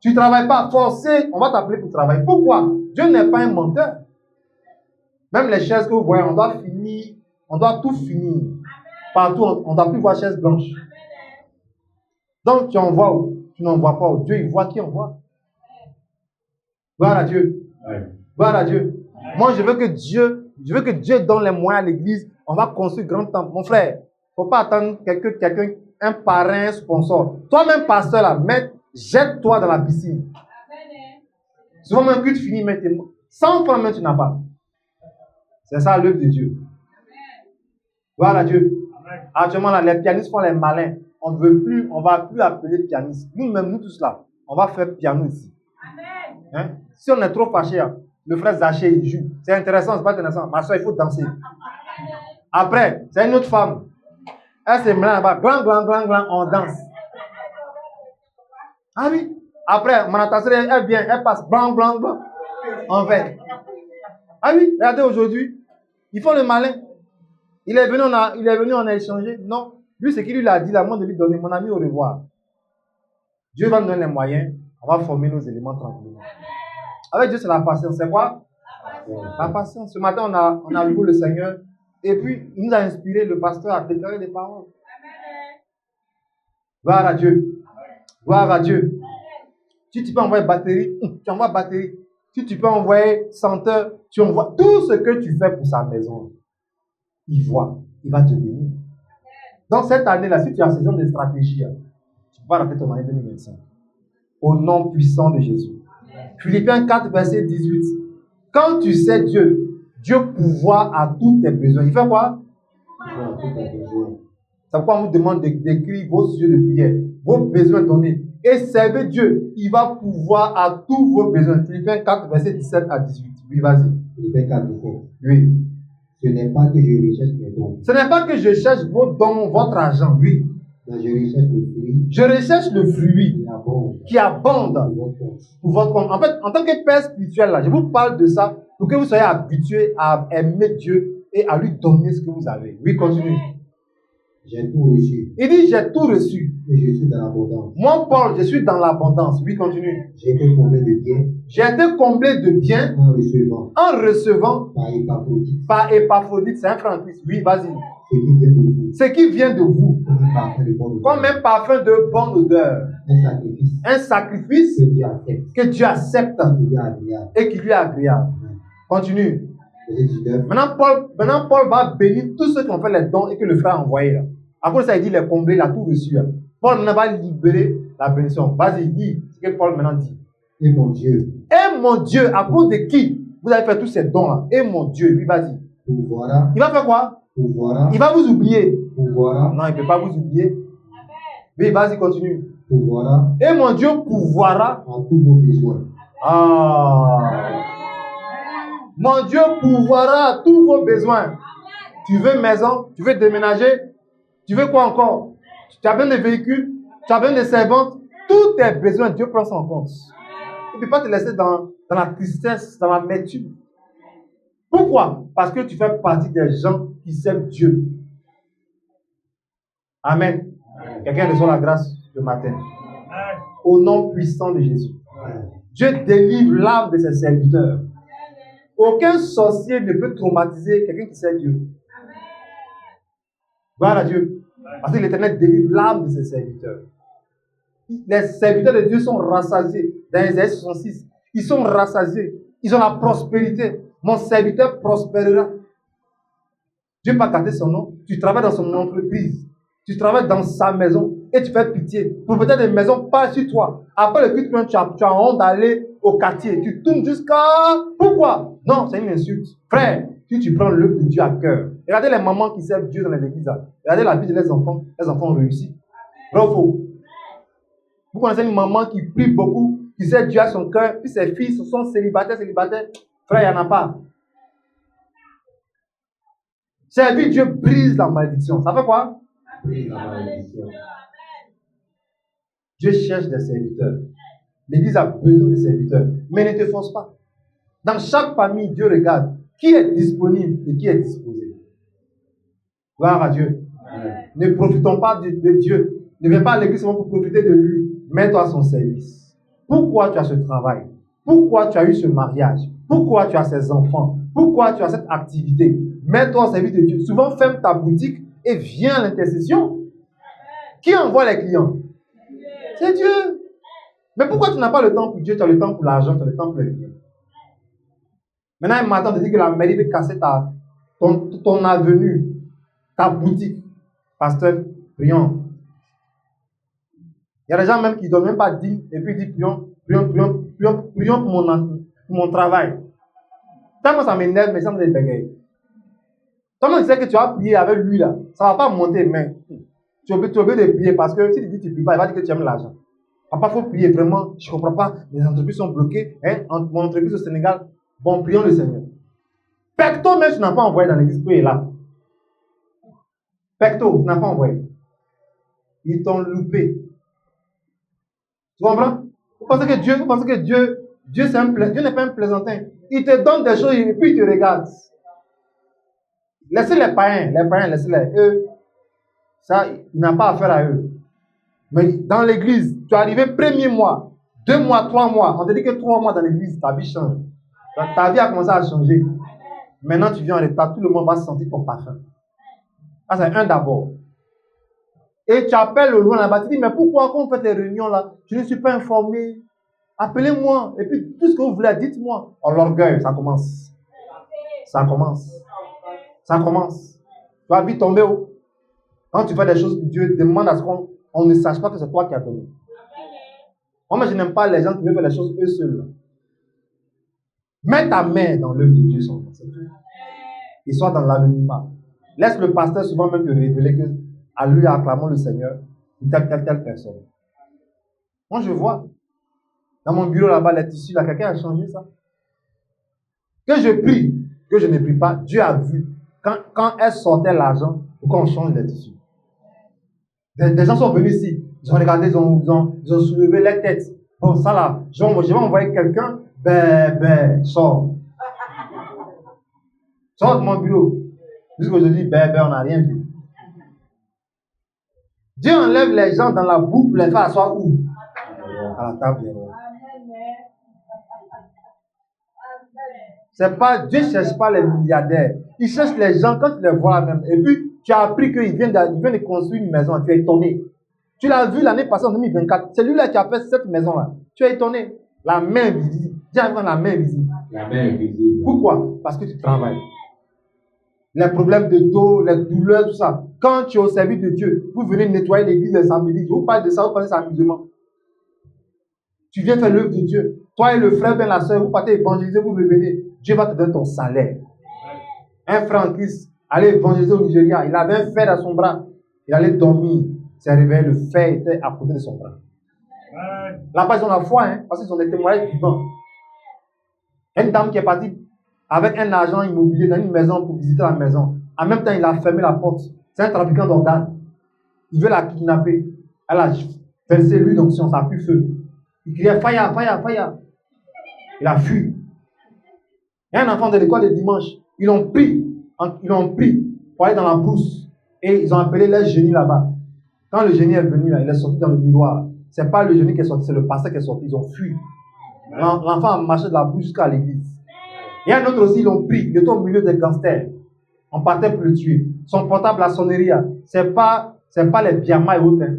Tu ne travailles pas, forcé, on va t'appeler pour travailler. Pourquoi? Dieu n'est pas un menteur. Même les chaises que vous voyez, on doit finir, on doit tout finir. Partout, on ne doit plus voir chaise blanche. Donc, tu envoies où? Tu n'envoies pas où? Dieu, il voit qui envoie. Gloire à Dieu. Gloire à Dieu. Moi, je veux que Dieu donne les moyens à l'église. On va construire grand temple. Mon frère, il ne faut pas attendre quelqu'un, un parrain, un sponsor. Toi-même, pasteur, là, jette-toi dans la piscine. Souvent, même que tu finis maintenant, 100 francs, même tu n'as pas. C'est ça l'œuvre de Dieu. Gloire à Dieu. Actuellement, là, les pianistes font les malins. On ne va plus appeler pianiste. Nous-mêmes, nous tous là, on va faire piano ici. Hein? Si on est trop fâché, hein, le frère Zaché, il joue. C'est intéressant, c'est pas intéressant. Ma soeur, il faut danser. Après, c'est une autre femme. Elle se met là-bas, glang, on danse. Ah oui. Après, mon attention, elle vient, elle passe, blanc. On fait. Ah oui, regardez aujourd'hui, ils font le malin. Il est venu, on a échangé. Non. Lui, ce qu'il lui a dit, la de lui donner, mon ami, au revoir. Dieu va nous donner les moyens, on va former nos éléments tranquillement. Avec Dieu, c'est la patience. C'est quoi? La patience. Ce matin, on a loué le Seigneur. Et puis, il nous a inspiré, le pasteur a déclaré des paroles. Gloire à Dieu. Gloire à Dieu. Si tu peux envoyer batterie, tu envoies batterie. Si tu peux envoyer senteur, tu envoies tout ce que tu fais pour sa maison. Il voit, il va te bénir. Donc cette année-là, si tu as saison de stratégie, tu vas rater ton année 2025. Au nom puissant de Jésus. Philippiens 4, verset 18. Quand tu sais Dieu, Dieu pourvoit à tous tes besoins. Il fait quoi? C'est pourquoi on vous demande d'écrire vos sujets de prière, vos besoins donnés. Et servez Dieu, il va pouvoir à tous vos besoins. Philippiens 4, verset 17 à 18. Oui, vas-y. Philippiens 4, 17. Oui. Ce n'est pas que je recherche mes dons. Ce n'est pas que je cherche vos dons, votre argent, oui. Mais je recherche le fruit. Je recherche le fruit qui abonde pour votre compte. En fait, en tant que père spirituel, là, je vous parle de ça pour que vous soyez habitués à aimer Dieu et à lui donner ce que vous avez. Oui, continue. J'ai tout reçu. Il dit, j'ai tout reçu. Et je suis dans l'abondance. Moi, Paul, je suis dans l'abondance. Oui, continue. J'ai été comblé de biens. J'ai été comblé de biens en recevant par Épaphrodite. C'est un frère en Christ. Oui, vas-y. Ce qui vient de vous. Comme un parfum de bonne odeur. Un sacrifice que Dieu accepte et qui lui est agréable. Continue. Maintenant, Paul va bénir tous ceux qui ont fait les dons et que le frère a envoyé. Là. Après ça, il dit les combler, il a tout reçu. Là. Paul maintenant va libérer la bénédiction. Vas-y, dis ce que Paul maintenant dit. Et mon Dieu. Et mon Dieu, à cause de qui vous avez fait tous ces dons-là? Et mon Dieu, oui, vas-y. Il va faire quoi? Il va vous oublier. Non, il ne peut pas vous oublier. Oui, vas-y, continue. Et mon Dieu pourvoira à tous vos besoins. Mon Dieu pourvoira à tous vos besoins. Tu veux maison, tu veux déménager, tu veux quoi encore? Tu as besoin de véhicules, tu as besoin de servantes, tous tes besoins, Dieu prend ça en compte. Il ne peut pas te laisser dans la tristesse, dans la métude. Pourquoi? Parce que tu fais partie des gens qui servent Dieu. Amen. Quelqu'un reçoit la grâce ce matin. Au nom puissant de Jésus. Dieu délivre l'âme de ses serviteurs. Aucun sorcier ne peut traumatiser quelqu'un qui sert Dieu. Gloire à Dieu. Parce que l'Éternel délivre l'âme de ses serviteurs. Les serviteurs de Dieu sont rassasiés. Dans Isaïe 66, ils sont rassasiés. Ils ont la prospérité. Mon serviteur prospérera. Dieu n'a pas gâté son nom. Tu travailles dans son entreprise. Tu travailles dans sa maison. Et tu fais pitié. Pour peut-être des maisons pas sur toi. Après le culte, tu as honte d'aller au quartier. Tu tournes jusqu'à... Pourquoi? Non, c'est une insulte. Frère, si tu prends l'œuvre de Dieu à cœur. Regardez les mamans qui servent Dieu dans les églises. Regardez la vie de les enfants. Les enfants ont réussi. Vrai ou faux? Vous connaissez une maman qui prie beaucoup, qui sert Dieu à son cœur, puis ses filles sont célibataires. Frère, il n'y en a pas. Servir Dieu brise la malédiction. Ça fait quoi? Brise la malédiction. Dieu cherche des serviteurs. L'église a besoin de serviteurs. Mais ne te force pas. Dans chaque famille, Dieu regarde qui est disponible et qui est disposé. Gloire à Dieu. Amen. Ne profitons pas de Dieu. Ne viens pas à l'église seulement pour profiter de lui. Mets-toi à son service. Pourquoi tu as ce travail? Pourquoi tu as eu ce mariage? Pourquoi tu as ces enfants? Pourquoi tu as cette activité? Mets-toi au service de Dieu. Souvent, ferme ta boutique et viens à l'intercession. Qui envoie les clients? C'est Dieu. Mais pourquoi tu n'as pas le temps pour Dieu? Tu as le temps pour l'argent, tu as le temps pour les biens. Maintenant, un matin, on te dit que la mairie veut casser ton avenue, ta boutique. Pasteur, prions. Il y a des gens même qui ne donnent même pas 10 et puis ils disent prions pour mon travail. Tellement ça m'énerve, mais ça me débégaye. Toi-même, tu sais que tu vas prier avec lui là. Ça ne va pas monter, mais tu es obligé de prier parce que si tu dis que tu ne pries pas, il va dire que tu aimes l'argent. Papa, il faut prier vraiment. Je ne comprends pas. Les entreprises sont bloquées. Hein? Mon entreprise au Sénégal, bon, prions le Seigneur. Pecto, même tu n'as pas envoyé dans l'église, tu es là. Pecto, tu n'as pas envoyé. Ils t'ont loupé. Tu comprends? Vous pensez que Dieu Dieu n'est pas un plaisantin. Il te donne des choses et puis il te regarde. Laissez les païens, laissez-les. Eux, ça, il n'a pas affaire à eux. Mais dans l'église, tu es arrivé premier mois, 2 mois, 3 mois. On te dit que 3 mois dans l'église, ta vie change. Ta vie a commencé à changer. Maintenant, tu viens en retard, tout le monde va sentir ton parfum. Ah, c'est un d'abord. Et tu appelles au loin là-bas, tu dis, mais pourquoi quand on fait des réunions là, je ne suis pas informé. Appelez-moi. Et puis, tout ce que vous voulez, dites-moi. Oh, l'orgueil, ça commence. Ça commence. Ça commence. Tu vas vite tomber où? Quand tu fais des choses, Dieu demande à ce qu'on ne sache pas que c'est toi qui as donné. Moi, je n'aime pas les gens qui veulent faire les choses eux seuls. Mets ta main dans l'œuvre de Dieu, c'est tout. Il soit dans l'anonymat. Laisse le pasteur souvent même te révéler que à lui acclamons le Seigneur, telle personne. Moi, je vois. Dans mon bureau là-bas, les tissus, là, quelqu'un a changé ça. Que je prie, que je ne prie pas, Dieu a vu. Quand elle sortait l'argent, pour qu'on change les tissus. Des gens sont venus ici, ils ont regardé, ils ont soulevé les têtes. Bon, ça là, je vais envoyer quelqu'un, sors. Sors de mon bureau. Jusqu'aujourd'hui, on n'a rien vu. Dieu enlève les gens dans la boue pour les faire asseoir où? À la table. C'est pas, Dieu ne cherche pas les milliardaires. Il cherche les gens quand tu les vois même. Et puis, tu as appris qu'il vient de construire une maison. Tu es étonné. Tu l'as vu l'année passée en 2024. C'est lui-là qui a fait cette maison-là. Tu es étonné. La main visible. Dieu a la main visible. La main visible. Pourquoi? Parce que tu travailles. Les problèmes de dos, les douleurs, tout ça. Quand tu es au service de Dieu, vous venez nettoyer l'église les samedis. Vous parlez de ça, vous parlez de ça amusement. Tu viens faire l'œuvre de Dieu. Toi et le frère, bien la soeur, vous partez évangéliser, vous revenez. Dieu va te donner ton salaire. Un frère en Christ allait évangéliser au Nigeria. Il avait un fer dans son bras. Il allait dormir. Il s'est réveillé, le fer était à côté de son bras. Là-bas, ils ont la foi, hein, parce qu'ils ont des témoignages vivants. Une dame qui est partie avec un agent immobilier dans une maison pour visiter la maison. En même temps, il a fermé la porte. C'est un trafiquant d'organes. Il veut la kidnapper. Elle a versé l'huile d'onction, ça a plus feu. Il criait fire, fire, fire. Il a fui. Il y a un enfant de l'école de dimanche. Ils l'ont pris pour aller dans la brousse. Et ils ont appelé les génies là-bas. Quand le génie est venu, là, il est sorti dans le miroir. Ce n'est pas le génie qui est sorti, c'est le pasteur qui est sorti. Ils ont fui. L'enfant a marché de la brousse jusqu'à l'église. Il y a un autre aussi, ils l'ont pris. Il était au milieu des gangsters. On partait pour le tuer. Son portable, la sonnerie, ce n'est pas les biamas et autres. Hein.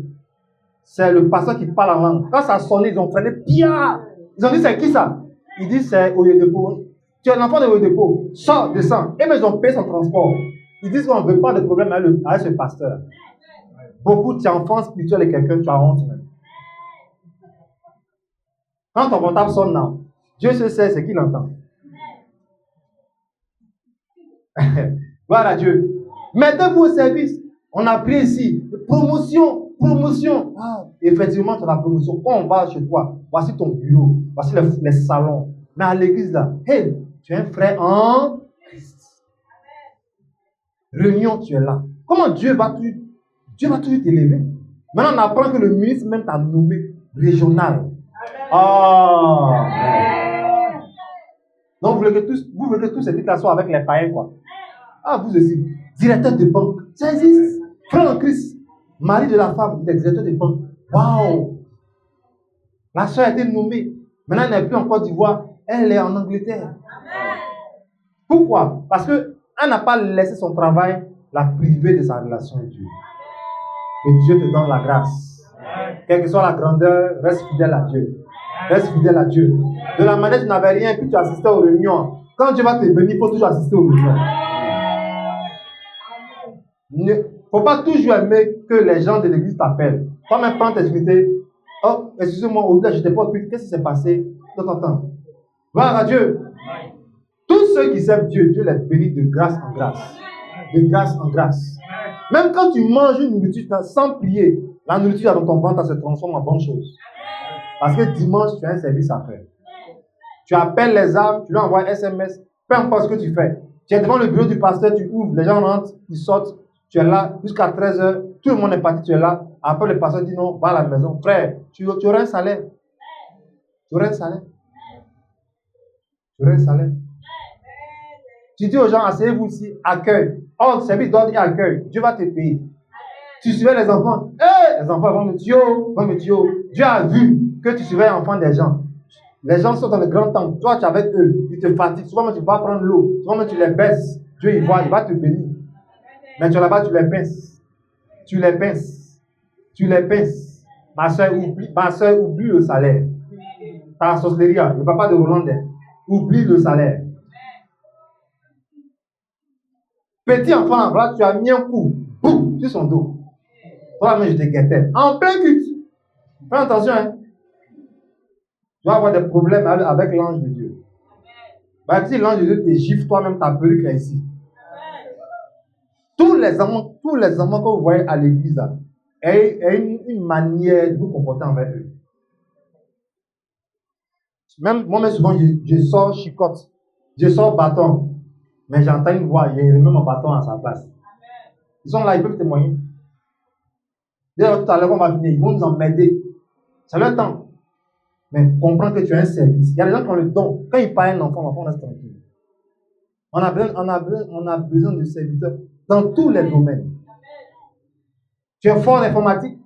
C'est le pasteur qui parle en langue. Quand ça sonnait, ils ont freiné. Pia! Ils ont dit, c'est qui ça? Il dit, c'est Oyedepo. Tu es l'enfant de Oyedepo. Sors, descends. Et mais ils ont payé son transport. Ils disent qu'on ne veut pas de problème avec ce pasteur. Beaucoup, tu es enfant spirituel et quelqu'un, tu as honte même. Quand ton portable sonne là, Dieu se sait ce qu'il entend. Voilà Dieu. Mettez-vous au service. On a pris ici. Promotion. Ah, effectivement, tu as la promotion. Quand on va chez toi, voici ton bureau, voici les salons. Mais à l'église là, hey, tu es un frère en Christ. Réunion, tu es là. Comment Dieu va toujours t'élever? Maintenant, on apprend que le ministre même t'a nommé régional. Ah! Donc, vous voulez que tous ces titres soient avec les païens, quoi. Ah, vous aussi. Directeur de banque. Ça existe. Frère en Christ. Mari de la femme, il est directeur de banque. Waouh! La soeur a été nommée. Maintenant, elle n'est plus en Côte d'Ivoire. Elle est en Angleterre. Pourquoi? Parce qu'elle n'a pas laissé son travail la priver de sa relation avec Dieu. Que Dieu te donne la grâce. Quelle que soit la grandeur, reste fidèle à Dieu. Reste fidèle à Dieu. De la manière, tu n'avais rien, puis tu assistais aux réunions. Quand Dieu va te bénir, il faut toujours assister aux réunions. Il ne faut pas toujours aimer que les gens de l'église t'appellent. Toi-même, prends tes unités. Oh, excusez-moi, aujourd'hui, je n'étais pas plus. Qu'est-ce qui s'est passé? Attends. Gloire à Dieu. Tous ceux qui servent Dieu, Dieu les bénit de grâce en grâce. de grâce en grâce. Même quand tu manges une nourriture sans prier, la nourriture dans ton ventre se transforme en bonne chose. Parce que dimanche, tu as un service à faire. Tu appelles les âmes, tu leur envoies un SMS, peu importe ce que tu fais. Tu es devant le bureau du pasteur, tu ouvres, les gens rentrent, ils sortent, tu es là jusqu'à 13h, tout le monde est parti, tu es là. Après, le pasteur dit non, va à la maison. Frère, tu auras un salaire. Tu auras un salaire. Tu auras un salaire. Tu dis aux gens, asseyez-vous ici, accueil. Oh, le service doit dire accueil. Dieu va te payer. Tu surveilles les enfants. Les enfants vont me dire, Dieu a vu que tu surveilles les enfants des gens. Les gens sont dans le grand temple. Toi, tu es avec eux. Ils te fatiguent. Souvent, tu vas prendre l'eau. Souvent, tu les baisses. Dieu, il voit, il va te bénir. Mais tu es là-bas, tu les pinces. Tu les pinces. Tu les pinces. Ma soeur, oublie le salaire. Ta sorcellerie, le papa de Hollandais. Oublie le salaire. Petit enfant, voilà, tu as mis un coup. Boum, sur son dos. Toi, mais je te guettais. En plein culte. Fais attention, hein. Tu vas avoir des problèmes avec l'ange de Dieu. Bah, si l'ange de Dieu te gifle, toi-même, ta perruque est ici. Tous les amants que vous voyez à l'église, aient une manière de vous comporter envers eux. Même moi, souvent, je sors chicotte, je sors bâton, mais j'entends une voix, il remet mon bâton à sa place. Ils sont là, ils peuvent témoigner. D'ailleurs, tout à l'heure, on va venir, ils vont nous emmerder. C'est leur temps. Mais comprends que tu as un service. Il y a des gens qui ont le don. Quand ils parlent un enfant, l'enfant reste tranquille. On a besoin de serviteurs dans tous les domaines. Tu es fort en informatique,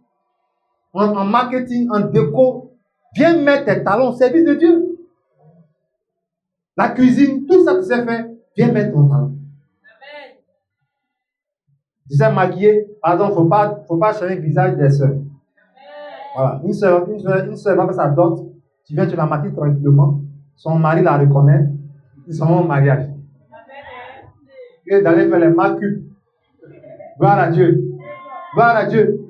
en marketing, en déco. Viens mettre tes talents au service de Dieu. La cuisine, tout ça que tu sais faire, viens mettre ton talent. Tu sais maquiller, pardon, faut pas changer le visage des soeurs. Voilà, une soeur va faire sa dot, tu viens, tu la maquilles tranquillement, son mari la reconnaît, ils sont au mariage. Et d'aller faire les macules. Gloire à Dieu. Gloire à Dieu.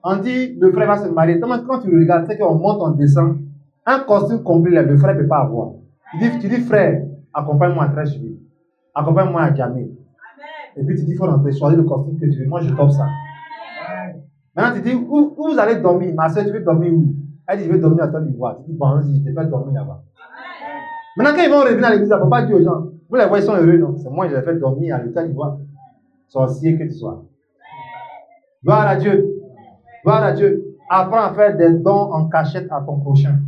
On dit, le frère va se marier. Quand tu regardes, c'est qu'on monte, on descend. Un costume complet, le frère ne peut pas avoir. Tu dis, frère, accompagne-moi à Trècheville. Accompagne-moi à Djamé. Et puis tu dis, il faut rentrer, choisir le costume que tu veux. Moi, je t'offre ça. Maintenant, tu dis, où vous allez dormir? Ma soeur, tu veux dormir où? Elle dit, je veux dormir à ton ivoire. Tu dis, bon, vas-y, je te fais dormir là-bas. Maintenant, quand ils vont revenir à l'église, il ne faut pas dire aux gens, vous les voyez, ils sont heureux, non? C'est moi, je les fais dormir à l'état d'ivoire. Sorcier que tu sois. Gloire à Dieu. Gloire à Dieu. Apprends à faire des dons en cachette à ton prochain.